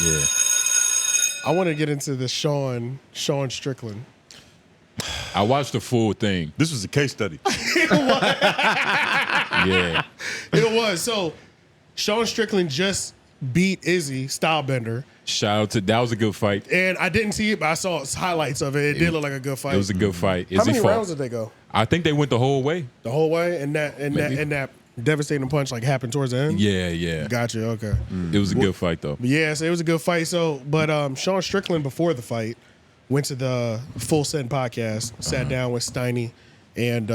Yeah. I want to get into the Sean Strickland. I watched the full thing. This was a case study. Yeah. It was. So Sean Strickland just beat Izzy Stylebender. Shout out to that was a good fight. And I didn't see it, but I saw highlights of it. It did look like a good fight. It was a good fight. How Izzy many fought. rounds did they go? I think they went the whole way. The whole way, and that devastating punch like happened towards the end. Yeah. Gotcha. Okay. It was a good fight though. Yes, it was a good fight. So, but Sean Strickland before the fight went to the Full Send podcast, sat down with Steiny and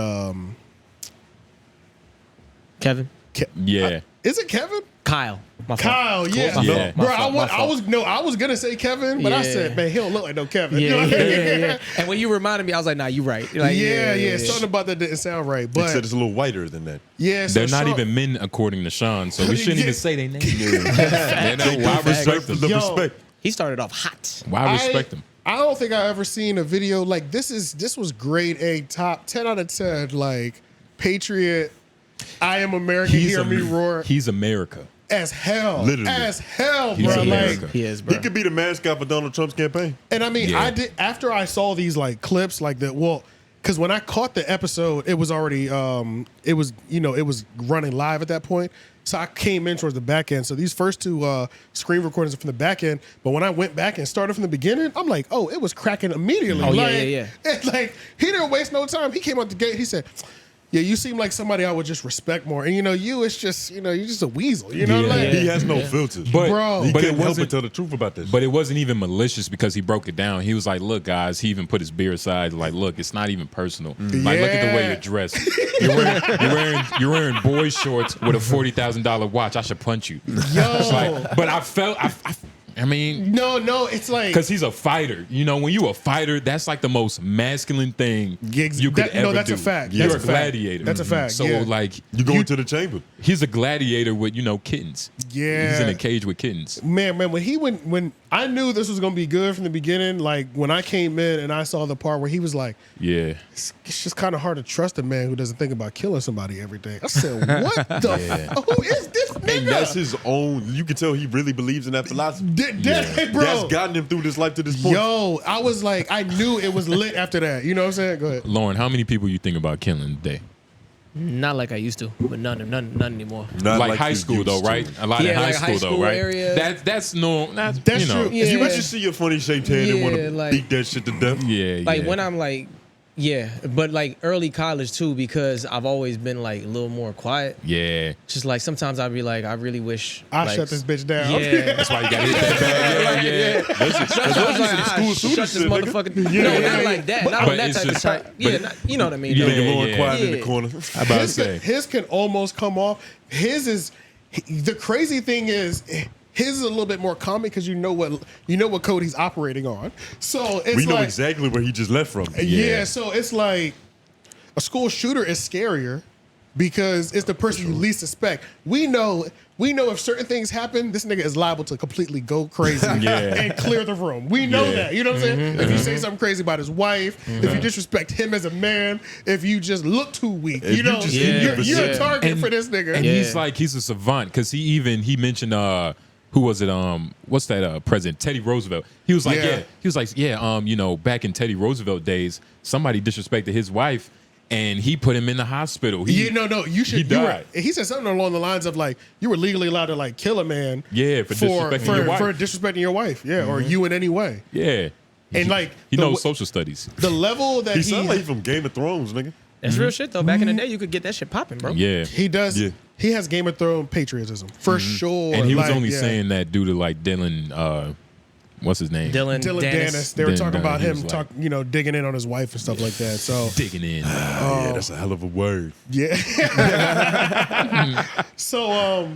Kevin. Yeah. Is it Kevin? Kyle. My fault. Kyle, yeah. Yeah. Bro, My fault. I was gonna say Kevin, but I Yeah. said, man, he don't look like no Kevin. Yeah, You know what I mean? yeah. And when you reminded me, I was like, nah, you right. Like, Yeah. Something about that didn't sound right. They said But it's a little whiter than that. yeah, so They're not Sean- even men according to Sean, so we shouldn't Yeah. even say their name. Why respect them? The Yo. respect. He started off hot. Why respect them? I don't think I ever seen a video like this. This was grade A, top 10 out of 10. Like Patriot, I am America, hear me roar. He's America. As hell, Literally. as hell, He's bro. Like, America. He is, bro. He could be the mascot for Donald Trump's campaign. and I mean, Yeah. I did after I saw these like clips, like that. Well, because when I caught the episode, it was already, it was running live at that point. So I came in towards the back end. So these first two screen recordings are from the back end. But when I went back and started from the beginning, I'm like, oh, it was cracking immediately. Oh, yeah, like, yeah. It's like he didn't waste no time. He came out the gate. He said, yeah, you seem like somebody I would just respect more. And it's just, you're just a weasel. You know what I'm Yeah. like? He has no filters. But, Bro. he but it couldn't help wasn't. but tell the truth about this. But it wasn't even malicious because he broke it down. He was like, "Look, guys." He even put his beer aside. Like, "Look, it's not even personal. Like, look at the way Yeah. you're dressed. You're wearing boy shorts with a $40,000 watch. I should punch you." Yo. It's like, but I mean, No, it's like. because he's a fighter. When you a fighter, that's like the most masculine thing you could ever that's do. a fact. You're That's a a fact. gladiator. That's a fact, So yeah. like, you go into the chamber. he's a gladiator with kittens. Yeah. He's in a cage with kittens. Man, when I knew this was gonna be good from the beginning, like when I came in and I saw the part where he was like, Yeah. it's just kind of hard to trust a man who doesn't think about killing somebody every day. I said, what the who is this nigga? And that's his own. You can tell he really believes in that philosophy. Bro. That's gotten him through this life to this point. Yo, I was like, I knew it was lit after that. You know what I'm saying? Go ahead. Lauren, how many people you think about killing today? Not like I used to, but none anymore. Not Like high you school used though, to. right? A lot Yeah, of high like school high though, school right? area. That's normal. That's true. If you Yeah. ever see your funny shaped hand and want Yeah, to like- beat that shit to death. Yeah, Like yeah. when I'm like, yeah, but like early college too, because I've always been like a little more quiet. Yeah. Just like sometimes I'd be like, I really wish I like, shut this bitch down. Yeah. That's why you gotta hit that bag. Yeah. That's why I was like, school shut shooter this shit, nigga. motherfucker. No, not like that. Not But on that it's type of just- type. Yeah, but- you know what I mean. Yeah, though. Nigga Lauren yeah. quiet in the Yeah. corner. I about to say. His can almost come off. The crazy thing is his is a little bit more common because you know what code he's operating on. So it's We know like, exactly where he just left from. yeah. So it's like a school shooter is scarier because it's the person you least suspect. We know if certain things happen, this nigga is liable to completely go crazy Yeah. and clear the room. We know Yeah. that. You know what I'm saying? If you say something crazy about his wife, if you disrespect him as a man, if you just look too weak, If you know, you just you're eat a the target for this nigga. And Yeah. he's a savant because he mentioned who was it? What's that? President Teddy Roosevelt. He was like, back in Teddy Roosevelt days, somebody disrespected his wife, and he put him in the hospital. You should. He died. He said something along the lines of like, you were legally allowed to like kill a man. Yeah, for disrespecting your wife. For disrespecting your wife. Yeah, or you in any way. Yeah. And like He the knows w- social studies. The level that He sounds like he from Game of Thrones, nigga. That's real shit though. Back in the day, you could get that shit popping, bro. Yeah. he does. Yeah. He has Game of Thrones patriotism for sure. And he was Like, only yeah. saying that due to like Dylan, what's his name? Dylan Dennis. They were Dylan talking about Dennis, him he was like- digging in on his wife and stuff like that. So Digging in. Yeah, that's a hell of a word. yeah. So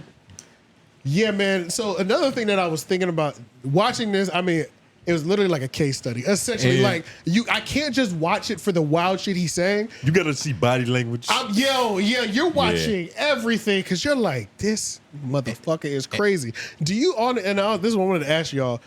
yeah, man. So another thing that I was thinking about watching this, I mean, it was literally like a case study. Essentially, And- I can't just watch it for the wild shit he's saying. You gotta see body language. You're watching everything because you're like, this motherfucker is crazy. Do you this is what I wanted to ask y'all.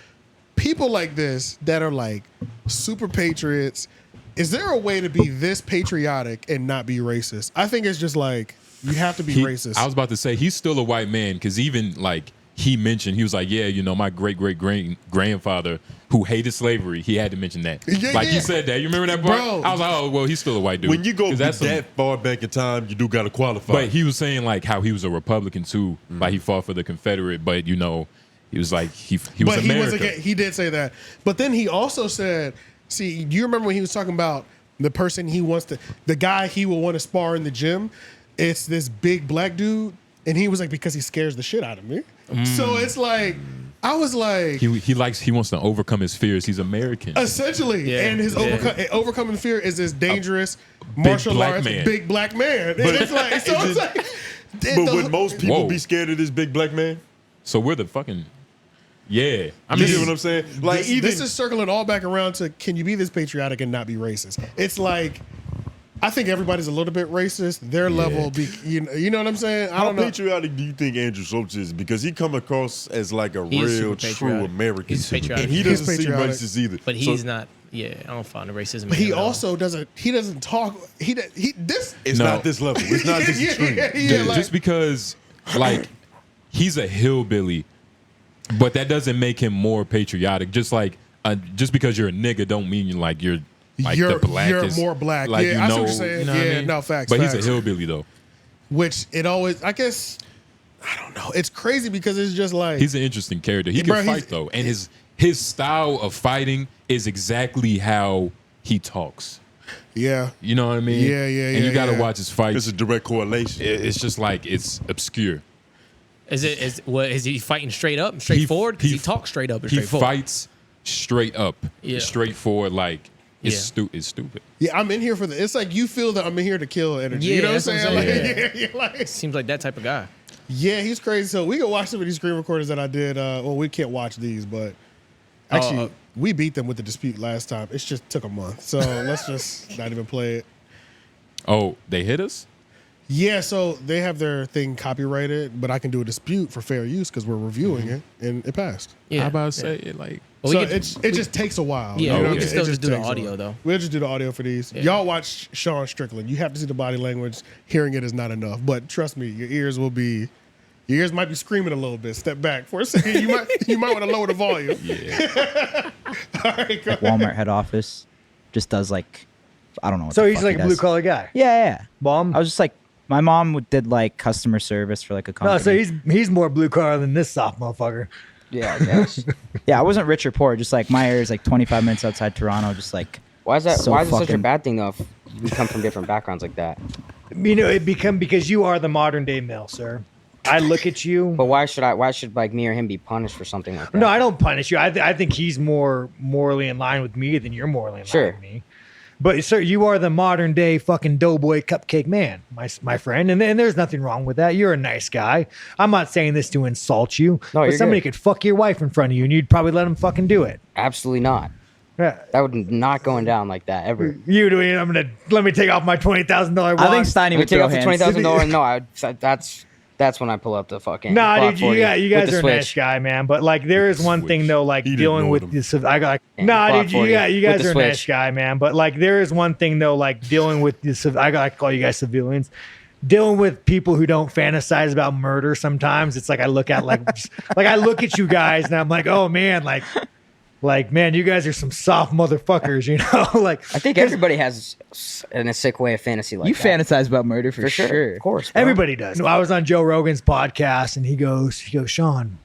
People like this that are like super patriots, is there a way to be this patriotic and not be racist? I think it's just like you have to be racist. I was about to say he's still a white man because even like he mentioned, he was like, yeah, you know, my great-great-grandfather who hated slavery, he had to mention that. He said that. You remember that part? Bro. I was like, oh, well, he's still a white dude. When you go that's that far back in time, you do got to qualify. But he was saying like how he was a Republican too, like he fought for the Confederate, but you know, he was like he was But America. he did say that. But then he also said, see, do you remember when he was talking about the person he wants to, the guy he will want to spar in the gym? It's this big black dude, and he was like, because he scares the shit out of me. So it's like, I was like, he wants to overcome his fears. He's American. essentially, Yeah. and his overcoming fear is this dangerous martial black arts man. big black man. And it's like, so it's like, But would most people Whoa. be scared of this big black man? So we're the fucking I You mean, get what I'm saying? Like this is circling all back around to, can you be this patriotic and not be racist? It's like, I think everybody's a little bit racist. Their level, you know what I'm saying? I how don't know. patriotic do you think Andrew Schultz is? Because he come across as like a He's real, super true patriotic. American. He's patriotic. And he He's doesn't seem patriotic. racist either. But So he's not. Yeah, I don't find the racism. But he in him at all. also doesn't. He doesn't talk. This. it's No. not this level. It's not this extreme. Dude, like- just because like he's a hillbilly, but that doesn't make him more patriotic. Just like just because you're a nigga don't mean you're like you're the blackest. more black. Like, Yeah, you I see know, what you're saying. you know what I mean? No, facts. But facts. he's a hillbilly though. Which it always. I guess. I don't know. It's crazy because it's just like He's an interesting character. He Bro, can he's- fight though, and his style of fighting is exactly how he talks. yeah. You know what I mean? Yeah, yeah, And you yeah, got to yeah. watch his fights. It's a direct correlation. It's just like it's obscure. Is he fighting straight up, straight forward? Because he talks straight up and He straight forward. fights straight up, Yeah. straight forward. Like it's Yeah. it's stupid. Yeah, I'm in here for the. It's like you feel that I'm in here to kill energy. Yeah, you know what I'm that's what saying? I'm Like, saying. yeah, like, Seems like that type of guy. yeah, he's crazy. So we can watch some of these screen recorders that I did. Well, we can't watch these, but actually, we beat them with the dispute last time. It just took a month, so let's just not even play it. Oh, they hit us? Yeah, so they have their thing copyrighted, but I can do a dispute for fair use because we're reviewing it, and it passed. Yeah. I about to say it like Well, So we could- it just takes a while. Yeah, you know? we can It still just do the takes a audio, while. though. We'll just do the audio for these. Yeah. Y'all watch Sean Strickland. You have to see the body language. Hearing it is not enough. But trust me, your ears might be screaming a little bit. Step back for a second. You might want to lower the volume. yeah. All right, go ahead. Walmart head office just does like, I don't know. What So the he's fuck like he a blue does. collar guy. Yeah, yeah. Bomb. I was just like, my mom did like customer service for like a company. No, so he's more blue collar than this soft motherfucker. yeah, I guess. Yeah, I wasn't rich or poor. Just like my area is like 25 minutes outside Toronto. Just like Why is that? so Why is it such a fucking- bad thing though? If we come from different backgrounds like that. You know, it become because you are the modern day male, sir. I look at you. But why should like me or him be punished for something like that? No, I don't punish you. I think he's more morally in line with me than you're morally in line Sure. with me. But sir, you are the modern day fucking doughboy cupcake man, my friend, and there's nothing wrong with that. You're a nice guy. I'm not saying this to insult you, No, but you're somebody good. could fuck your wife in front of you, and you'd probably let him fucking do it. Absolutely not. Yeah. That would not going down like that ever. You doing? Let me take off my $20,000 watch. I think Steiny We would take throw off the hands. $20,000. No, that's when I pull up the fucking. Nah, Glock dude, 40 you guys with the are a nice switch. guy, man. But like, there is one thing though, like He didn't dealing know with them. this. I got. Yeah, Nah, Glock dude, 40 you guys with the are a nice switch. guy, man. But like, there is one thing though, like dealing with this. I gotta call you guys civilians. Dealing with people who don't fantasize about murder. Sometimes it's like I look at like I look at you guys and I'm like, oh man, like man, you guys are some soft motherfuckers, you know. Like I think everybody has in a sick way of fantasy like You that. fantasize about murder for, for sure. Of course, bro. everybody does. I was on Joe Rogan's podcast and he goes, Sean,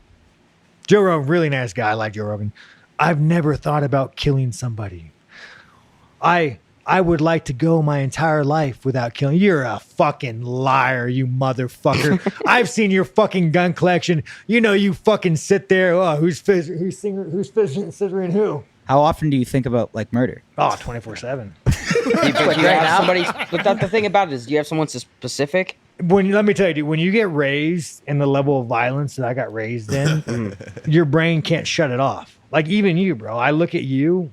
Joe Rogan, really nice guy. I like Joe Rogan. I've never thought about killing somebody. I would like to go my entire life without killing. You're a fucking liar, you motherfucker. I've seen your fucking gun collection. You know, you fucking sit there. Oh, who's scissoring who? How often do you think about like murder? Oh, 24/7. Do you have somebody? But the thing about it is, do you have someone specific? Let me tell you, dude, when you get raised in the level of violence that I got raised in, your brain can't shut it off. Like even you, bro. I look at you,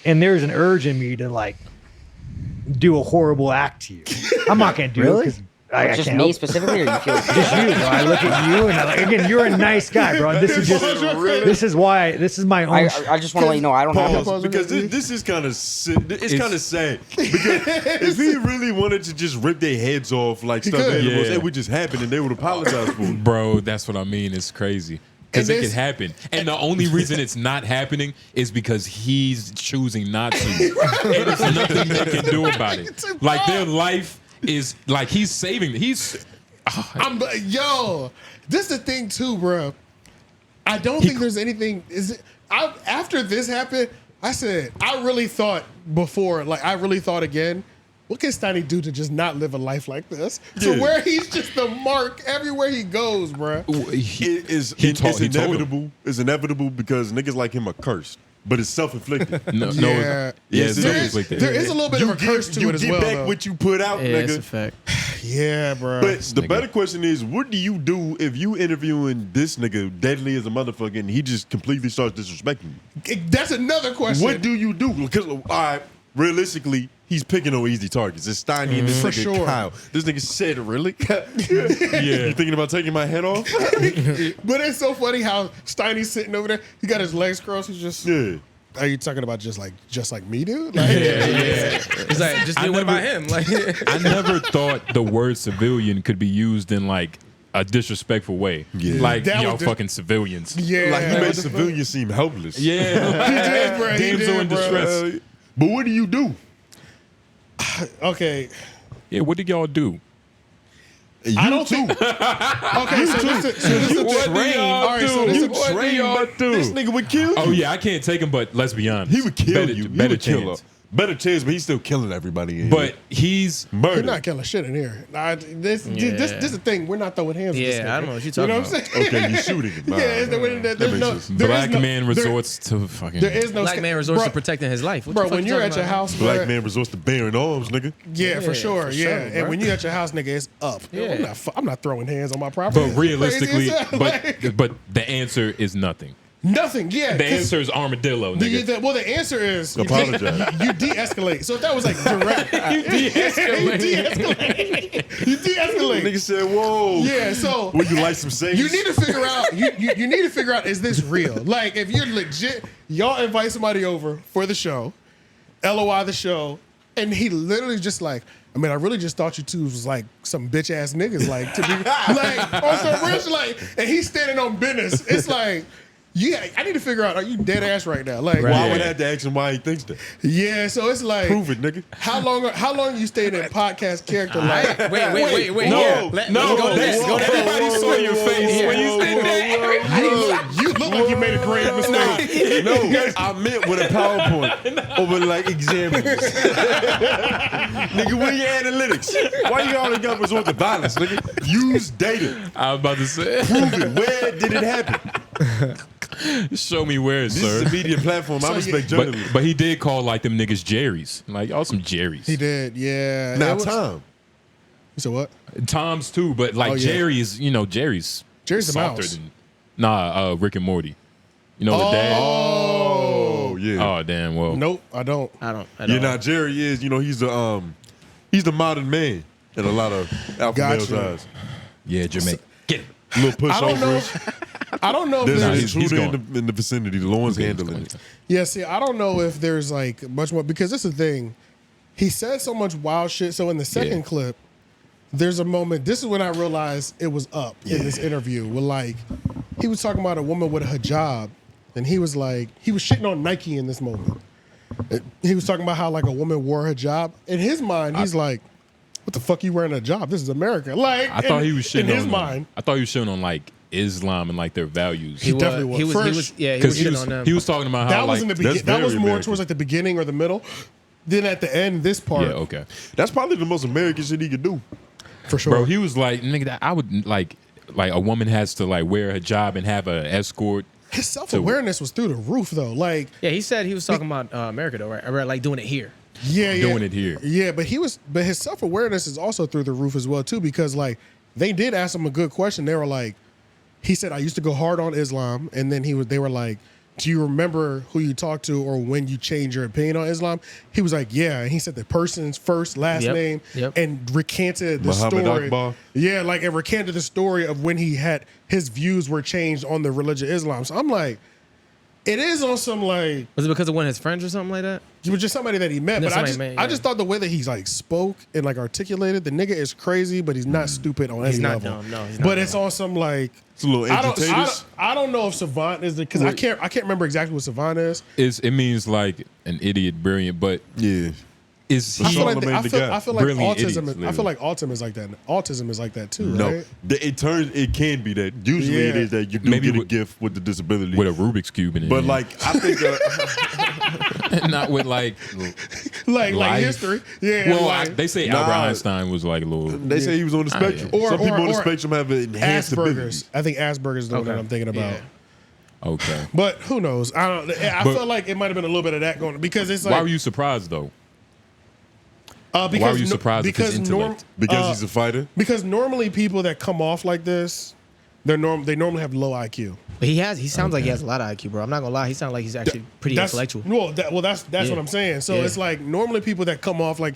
and there's an urge in me to like do a horrible act to you. I'm not gonna do it Really? because I Just can't me help- specifically, or you feel? just you, bro. I look at you, and again, you're a nice guy, bro. This is my own. I just want to let you know I don't have. Pause, because this is kind of it's kind of sad because if he really wanted to just rip their heads off like stuffed could. animals, Yeah. it would just happen and they would apologize for it. Bro, that's what I mean. It's crazy. Because it could happen. And the only reason it's not happening is because he's choosing not to. And there's nothing they can do about it. Like, their life is, like, he's saving. This is the thing too, bro. I don't think there's anything. After this happened, I said, I really thought again, what can Steiny do to just not live a life like this? To where he's just the mark everywhere he goes, bro. It's inevitable. It's inevitable because niggas like him are cursed. But it's self-inflicted. It's self-inflicted. There is a little bit of a curse to it as well. You get back what you put out, nigga. That's a fact. Yeah, bro. But the better question is, what do you do if you interviewing this nigga deadly as a motherfucker and he just completely starts disrespecting you? That's another question. What do you do? Because, all right, realistically, he's picking on easy targets. It's Steiny and this nigga Kyle. This nigga said, really? You thinking about taking my head off? But it's so funny how Steiny's sitting over there. He got his legs crossed. He's just... Yeah. Are you talking about just like me, dude? Like, It's like, just what about him? Like, I never thought the word civilian could be used in, like, a disrespectful way. Yeah. Like, that y'all fucking civilians. Yeah. Like, he made civilians seem helpless. Yeah. He did, bro. Damsel in distress. But what do you do? Okay. Yeah, what did y'all do? I don't think. Okay, so this is a train. All right, so this is a train. This nigga would kill you. Oh yeah, I can't take him, but let's be honest. He would kill you. Better chance. Better chance, but he's still killing everybody. In but he's We're not killing shit in here. This is the thing. We're not throwing hands. Yeah, I don't know what you're talking about. You know what I'm saying? Okay, you're shooting him. black man resorts to fucking. There is no Black man resorts to protecting his life. What bro, the fuck when you you're talking at your about? house, Black bro, man resorts to bearing arms, nigga. Yeah, for sure. Yeah, bro. and when you're at your house, nigga, it's up. Yeah. I'm not throwing hands on my property. But realistically, Crazy as hell. but the answer is nothing. Nothing. Yeah. The answer is armadillo, nigga. The answer is Apologize. You de-escalate. So if that was like direct, You de-escalate. You de-escalate. Nigga said, "Whoa." Yeah. So Would you like some sage? you need to figure out. You need to figure out, is this real? Like, if you're legit, y'all invite somebody over for the show, LOI the show, and he literally just like, I mean, I really just thought you two was like some bitch ass niggas, like to be like on some rich, like, and he's standing on business. It's like. Yeah, I need to figure out, are you dead ass right now? Like, Why would I have to ask him why he thinks that? Yeah, so it's like, Prove it, nigga. How long you stayed in podcast character? Like, Wait. No, Yeah. let's go go next. next. Go next. Everybody saw your face when you said that. you look like you made a grave mistake. No, I meant with a PowerPoint over like examples. Nigga, where your analytics? Why you always got to resort to violence, nigga? Use data. I was about to say. Prove it. Where did it happen? Show me where, This sir. is a media platform. I respect journalism. But he did call like them niggas Jerry's. Like, y'all some Jerry's. He did, yeah. Now, Tom. You said what? Tom's too, but like Jerry's, Jerry's the softer mouse. than Rick and Morty. You know the dad? Oh, yeah. Oh damn, well. Nope, I don't. Yeah, now Jerry is, he's the modern man in a lot of alpha males' eyes. Yeah, Jamaica. Get him. Little push I don't know. I don't know if There's there's an he's intruder gone. in the vicinity. The Lawrence handling it. Yeah, see, I don't know if there's like much more, because this is the thing. He said so much wild shit. So in the second clip, there's a moment. This is when I realized it was up in this interview. Where like he was talking about a woman with a hijab, and he was like, he was shitting on Nike in this moment. He was talking about how like a woman wore a hijab. In his mind, he's like, "What the fuck you wearing a hijab? This is America." Like, I thought he was shitting in his on mind. I thought he was shitting on like Islam and like their values. He definitely was. He was Because shitting on them. he was talking about how That was in the that's beginning. That was very more American. towards like the beginning or the middle. Then at the end, this part, yeah, okay. That's probably the most American shit he could do. for sure. Bro, he was like, nigga, I would like a woman has to like wear a hijab and have an escort. His self-awareness was through the roof, though. Like, Yeah, he said he was talking about America though, right? Or like doing it here. Doing it here. Yeah, but his self-awareness is also through the roof as well too, because like they did ask him a good question. They were like, he said, "I used to go hard on Islam," and then they were like, "Do you remember who you talked to or when you changed your opinion on Islam?" He was like, "Yeah," and he said the person's first, last name, and recanted the Muhammad story. Akbar. Yeah, like it recanted the story of when he had his views were changed on the religion of Islam. So I'm like, It is on some like. Was it because of one of his friends or something like that? It was just somebody that he met, No, but I just thought the way that he's like spoke and like articulated, the nigga is crazy, but he's not stupid on any level. Dumb. No, he's not. But dumb. it's on some like It's a little agitators. I don't know if savant is because I can't remember exactly what savant is. It means like an idiot, brilliant, but Yeah. is I he feel like guy. I feel like Brilliant autism. idiots, I feel like autism is like that. Autism is like that too, No, right? it can be that. Usually it Yeah. is that you do Maybe get a with- gift with the disability. with a Rubik's cube in it? but like, I think not with like like life. history. Yeah. Well, like they say Nah. Albert Einstein was like a little. they say he was on the spectrum. Or- Some people on the or spectrum have enhanced Asperger's. ability. I think Asperger's is the one that Okay. I'm thinking about. Yeah. Okay. But who knows? I But- feel like it might have been a little bit of that going because it's like Why were you surprised though? because why were you surprised at his intellect? Because he's a fighter. because normally people that come off like this, they normally have low IQ. But he sounds like he has a lot of IQ, bro. I'm not gonna lie. He sounds like he's actually pretty intellectual. That's Yeah. what I'm saying. So Yeah. it's like normally people that come off like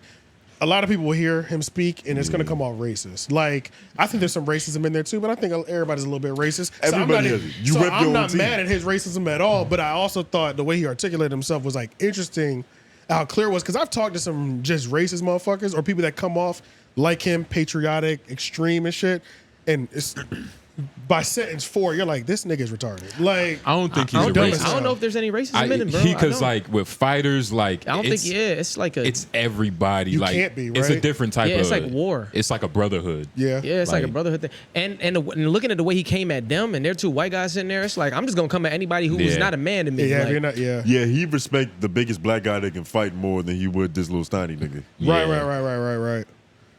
a lot of people will hear him speak and it's going to come off racist. Like I think there's some racism in there too, but I think everybody's a little bit racist. Everybody so is. You so rep I'm your not own team. mad at his racism at all, but I also thought the way he articulated himself was like interesting. How clear it was because I've talked to some just racist motherfuckers or people that come off like him, patriotic, extreme and shit, and it's by sentence 4, you're like, this nigga's retarded. Like I don't think he's I a don't, racist. I don't know if there's any racism in him, bro. Because I like with fighters, like don't it's, think. Yeah, it's like a. it's everybody. You like can't be, It's a right? different type Yeah, of. it's like war. It's like a brotherhood. yeah, Yeah, it's like a Like- brotherhood thing. And looking at the way he came at them, and they're two white guys sitting there, it's like I'm just gonna come at anybody who was Yeah. not a man to me. yeah. like, You're not. Yeah. Yeah, he respect the biggest black guy that can fight more than he would this little Steiny nigga. Yeah. Right.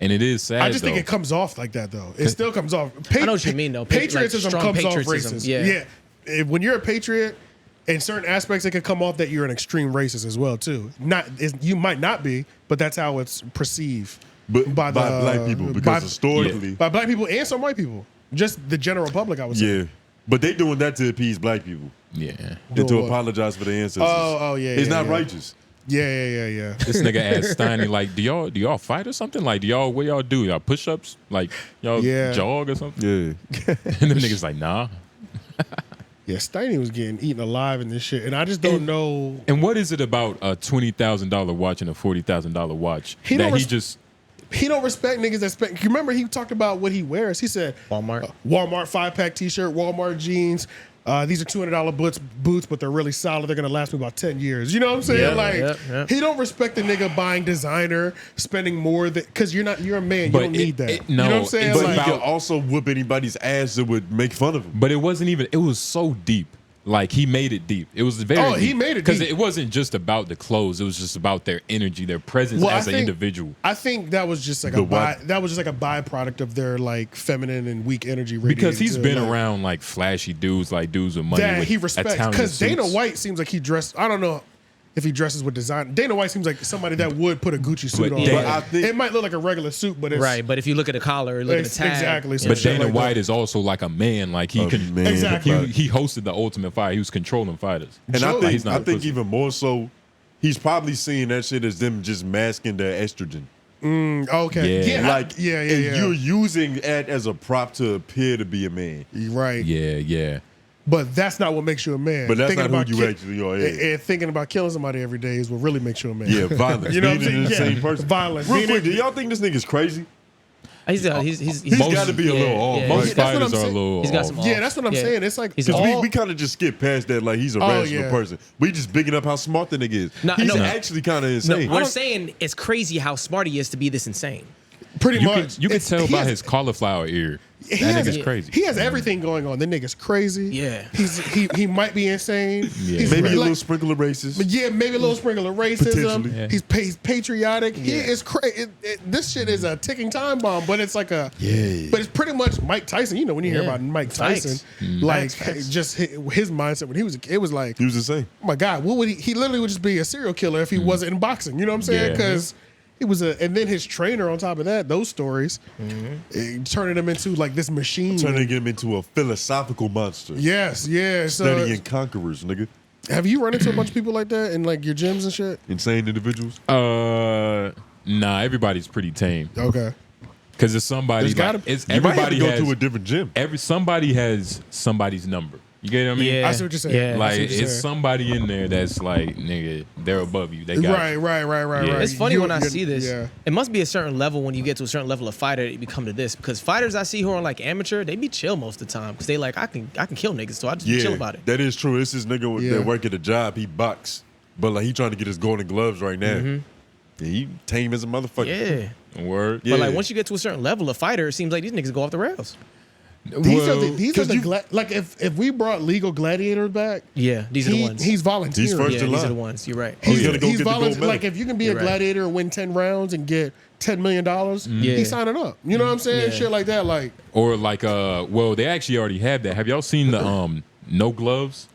And it is sad. I just think though. it comes off like that though. It still comes off. I know what you mean, though. Patriotism Like, strong comes patriotism, off racist. yeah. When you're a patriot, in certain aspects, it could come off that you're an extreme racist as well too. You might not be, but that's how it's perceived But by by the black people, because by- historically, by black people and some white people. Just the general public, I would say. yeah. But they doing that to appease black people Yeah. and to Doing what? apologize for their ancestors. Oh, yeah. It's yeah, not yeah. righteous. Yeah. This nigga asked Steiny, like, do y'all fight or something? Like, what y'all do? Y'all push ups? Like, y'all Yeah. jog or something? Yeah. And them niggas like, nah. Yeah, Steiny was getting eaten alive in this shit, and I just don't know. And what is it about a $20,000 watch and a $40,000 watch He that don't he res- just He don't respect niggas that spend. You remember he talked about what he wears? He said Walmart. Walmart 5-pack T-shirt, Walmart jeans. These are $200 boots, but they're really solid. They're gonna last me about 10 years. You know what I'm saying? Yeah, like yeah. he don't respect the nigga buying designer, spending more than because you're a man. You But don't need that. no, you know what I'm saying? it's But Like, he about- could also whoop anybody's ass that would make fun of him. But it wasn't even. It was so deep. Like he made it deep. It was very. Oh, he deep. made it because deep. it wasn't just about the clothes. It was just about their energy, their presence Well, as I an think- individual. I think that was just like The what? that was just like a byproduct of their like feminine and weak energy. Because he's radiating to, been like, around like flashy dudes, like dudes with money. that with he respects. Italian Because Dana suits. White seems like he dressed. I don't know if he dresses with design. Dana White seems like somebody that would put a Gucci suit But on. Dana- But I think- it might look like a regular suit, but it's Right, but if you look at the collar, look at the It's tag. exactly, so But shit Dana like White that. is also like a man. Like he A can. man. Exactly. He hosted the Ultimate Fight. He was controlling fighters. And Joe- I he's think not I a think pussy. even more so, he's probably seeing that shit as them just masking their estrogen. Okay. Yeah. Yeah. Like, yeah. and Yeah. you're using that as a prop to appear to be a man. Right. Yeah. But that's not what makes you a man. But that's Thinking not about who you actually are, yeah. And thinking about killing somebody every day is what really makes you a man. Yeah, violence. You know Being what I'm an saying? insane Yeah. person. Violence. Real Being quick, in- do y'all think this nigga's crazy? He's He's got to be a little off. yeah. Most That's what I'm fighters are a saying. little. He's got off. some Yeah, off. that's what I'm Yeah. saying. It's like He's Because all- we kind of just skip past that like he's a Oh, rational yeah. person. We just bigging up how smart the nigga is. No, he's no. actually kind of No, insane. we're saying it's crazy how smart he is to be this insane. pretty You much. can It's- tell he by has- his cauliflower ear. he That has- nigga's crazy. He has everything going on. The nigga's crazy. Yeah. He might be insane. Yeah. He's Maybe a like- little sprinkle of racist. But yeah, maybe a little sprinkle of racism. Potentially. Yeah. He's patriotic. He is crazy. This shit is a ticking time bomb, but it's like a But it's pretty much Mike Tyson. You know when you hear Yeah. about Mike Facts. Tyson, Mm. like Facts. just his mindset when he was a kid, it was like, He was insane. oh my god, what would he literally would just be a serial killer if he wasn't in boxing. You know what I'm saying? Yeah. Because he was and then his trainer on top of that, those stories, turning him into like this machine. Turning him into a philosophical monster. Yes, yeah. So Studying conquerors, nigga. have you run into a bunch of people like that in like your gyms and shit? Insane individuals. Nah, everybody's pretty tame. Okay. Because it's somebody. There's gotta- Like, it's You might have everybody to go has to a different gym. somebody has somebody's number. You get what I mean? Yeah. I see what you're saying. Yeah. Like I see what you're it's saying. somebody in there that's like, nigga, they're above you. They got Right, you. right. Yeah. It's funny when I see this. Yeah. It must be a certain level when you get to a certain level of fighter that you become to this. Because fighters I see who are like amateur, they be chill most of the time. Because they like, I can kill niggas, so I just be chill about it. that is true. This is nigga Yeah. that work at a job. He box, but like he trying to get his golden gloves right now. Mm-hmm. Yeah, he tame as a motherfucker. Yeah. Word. Yeah. But like once you get to a certain level of fighter, it seems like these niggas go off the rails. These are Well, the like if we brought legal gladiators back, Yeah, these are the ones. he's volunteering. He's first yeah, in these are line. the ones. You're right. He's gonna go He's get the gold volunteering. medal. Like if you can be You're a right. gladiator and win 10 rounds and get $10 million, he's signing up. You know what I'm saying? Yeah. Shit like that. Like Or like well, they actually already have that. Have y'all seen the no gloves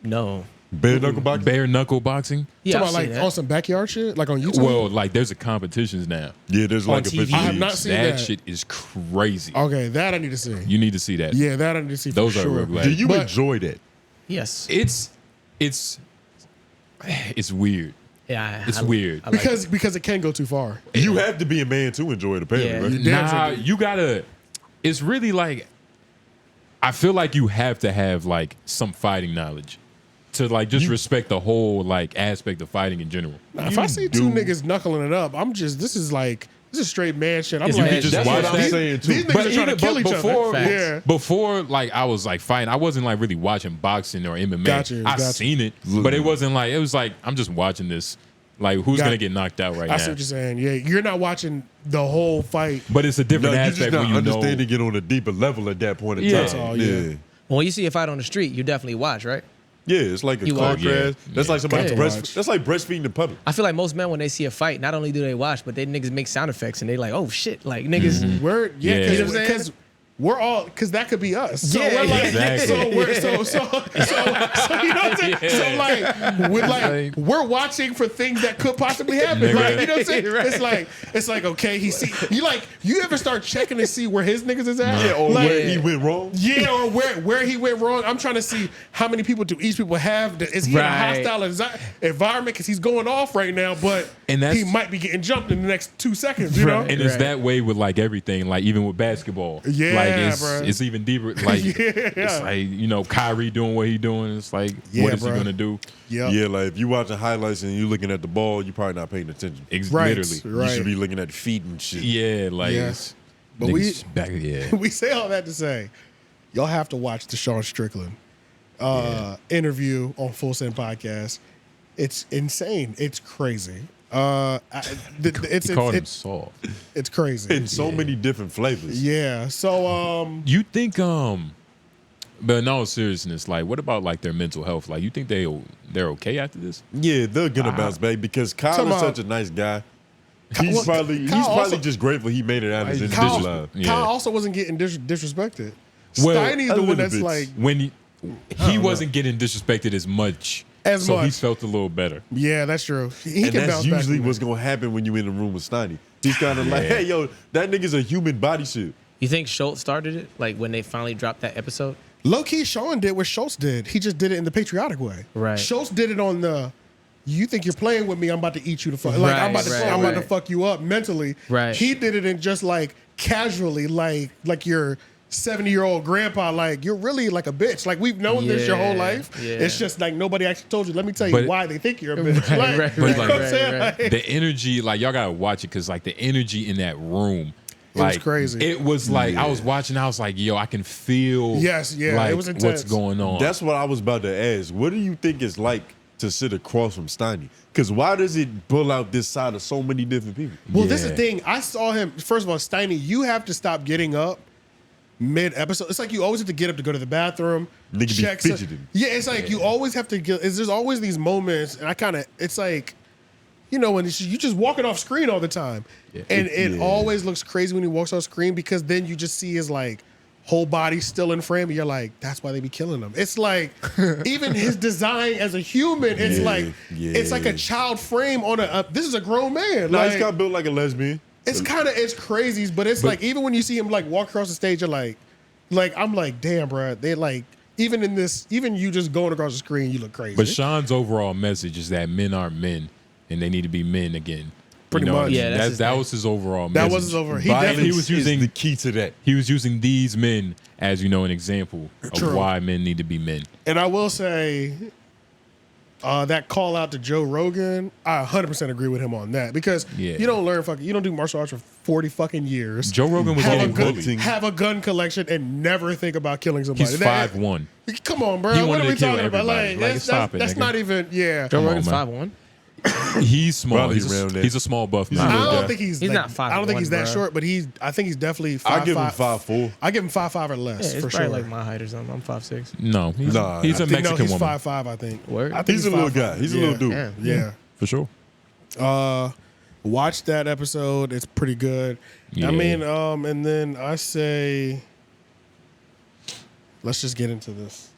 No. Bare knuckle boxing. bare knuckle boxing? Yeah, talking I've about like seen that. on some backyard shit, like on YouTube. Well, like there's a competitions now. Yeah, there's like a TV. official I have league. not seen That that. shit is crazy. Okay, that I need to see. You need to see that. Yeah, that I need to see. Those for are sure. real Do glad. you But- enjoy that? Yes. It's weird. Yeah. It's I- weird. I like it. Because it can go too far. You have to be a man to enjoy it, apparently, Yeah. right? You damn Nah, sure do. you gotta. It's really like, I feel like you have to have like some fighting knowledge to like just respect the whole like aspect of fighting in general. Now, if I see two niggas knuckling it up, this is straight man shit. I'm If like, you could just That's watch what I'm that. saying too. these niggas are trying to kill each before, other. Yeah. before like I was like fighting, I wasn't like really watching boxing or MMA. Gotcha, I gotcha. seen it, but it wasn't like, it was like I'm just watching this. Like who's Got- gonna get knocked out right I now? see what you're saying. Yeah, you're not watching the whole fight. But it's a different No, you're just aspect not when you know. understanding it on a deeper level at that point in Yeah. time. That's all, yeah. Well, when you see a fight on the street, you definitely watch, right? Yeah, it's like a You car watch. crash. Yeah. That's like somebody Yeah. that's like breastfeeding in public. I feel like most men, when they see a fight, not only do they watch, but they niggas make sound effects and they like, oh shit, like niggas. We're Yeah. You know what I'm because we're all because that could be us. So Yeah, we're like exactly. so you know what I'm saying? Yeah. So like we're watching for things that could possibly happen. Nigga. Like, you know what I'm saying? Right. It's like okay, you ever start checking to see where his niggas is at? Yeah, or Like, where he went wrong. yeah, or where he went wrong. I'm trying to see how many people do each people have. Is he Right. in a hostile environment because he's going off right now, but And that's- he might be getting jumped in the next 2 seconds. You know? Right. And it's that way with like everything, like even with basketball. Yeah, like bruh. it's even deeper. Like Yeah. it's like, you know, Kyrie doing what he doing. It's like, Yeah, what is bruh. he gonna do? Yep. Yeah, like if you watching highlights and you looking at the ball, you're probably not paying attention. Right. Literally. Right. You should be looking at the feet and shit. Yeah, like Yeah. it's, But niggas back, yeah. we say all that to say, y'all have to watch the Sean Strickland interview on Full Send Podcast. It's insane. It's crazy. It's He called him soft. it's crazy. In so many different flavors. Yeah. So You think but in all seriousness, like what about like their mental health? Like you think they're okay after this? Yeah, they're gonna bounce back because Kyle Talking is about- such a nice guy. Kyle He's probably also- just grateful he made it out of his Kyle, individual life. Yeah. Kyle also wasn't getting disrespected. Well, Steiny's a the one little that's bit. like When he wasn't getting disrespected as much. As so he much. felt a little better. yeah, that's true. He And can that's bounce back. usually from what's that. gonna happen when you in the room with Steiny. He's kind of like, hey, yo, that nigga's a human bodysuit. You think Schultz started it? Like when they finally dropped that episode? Low key, Sean did what Schultz did. He just did it in the patriotic way. Right. Schultz did it on the. You think you're playing with me? I'm about to eat you to fuck. Like I'm about to, Right, I'm about to right. fuck you up mentally. Right. He did it in just like casually, like your 70-year-old grandpa. Like you're really like a bitch. Like we've known this your whole Yeah, life. yeah. It's just like nobody actually told you. Let me tell you But- why they think you're a bitch. Right, like, right, you right, know what I'm right, saying? right. Like, The energy, like y'all gotta watch it because like the energy in that room. It was Like, crazy. It was like I was watching. I was like, "Yo, I can feel." Yes, yeah, like, it was what's intense. going on? That's what I was about to ask. What do you think it's like to sit across from Steiny? Because why does it pull out this side of so many different people? Well, this is Yeah. the thing. I saw him. First of all, Steiny, you have to stop getting up mid-episode. It's like you always have to get up to go to the bathroom. Nigga be check fidgeting. Yeah, it's like you always have to get. There's always these moments, and I kind of. It's like, you know, when you just walking off screen all the time, and it always looks crazy when he walks off screen because then you just see his like whole body still in frame, and you're like, that's why they be killing him. It's like even his design as a human, it's like a child frame on a. This is a grown man. No, like, he's kind of built like a lesbian. it's crazy, but it's like even when you see him like walk across the stage, you're like I'm like, damn, bro. They like even in this, even you just going across the screen, you look crazy. But Sean's overall message is that men are men and they need to be men again. Pretty much. Yeah, that's that was his overall. That message. was his overall. He Violence definitely was is using- the key to that. He was using these men as an example of True. why men need to be men. And I will say, that call out to Joe Rogan, I 100% agree with him on that because Yeah. you don't you don't do martial arts for 40 fucking years. Joe Rogan was getting bullied. Have a gun collection and never think about killing somebody. He's That- 5'1". Come on, bro. He What wanted are we to kill talking about? everybody. Like, stop it, that's nigga. not even. Yeah. Joe Come on, Rogan's man. 5'1". He's small. Probably He's around a, there. he's a small buff He's a man. I little don't guy. think he's He's like, not 5'1", I don't think he's that bro. short, but I think he's definitely 5'5". I give him 5'4". I give him 5'5" or Yeah, less it's for probably sure. like my height or something. I'm 5'6". No, he's Nah, he's I a No, Mexican he's woman 5'5", I think. Word? I think He's a little 5'5". guy. He's a Yeah. little dude. Damn. Yeah. for sure. Watch that episode. It's pretty good. Yeah. I mean, and then I say, let's just get into this.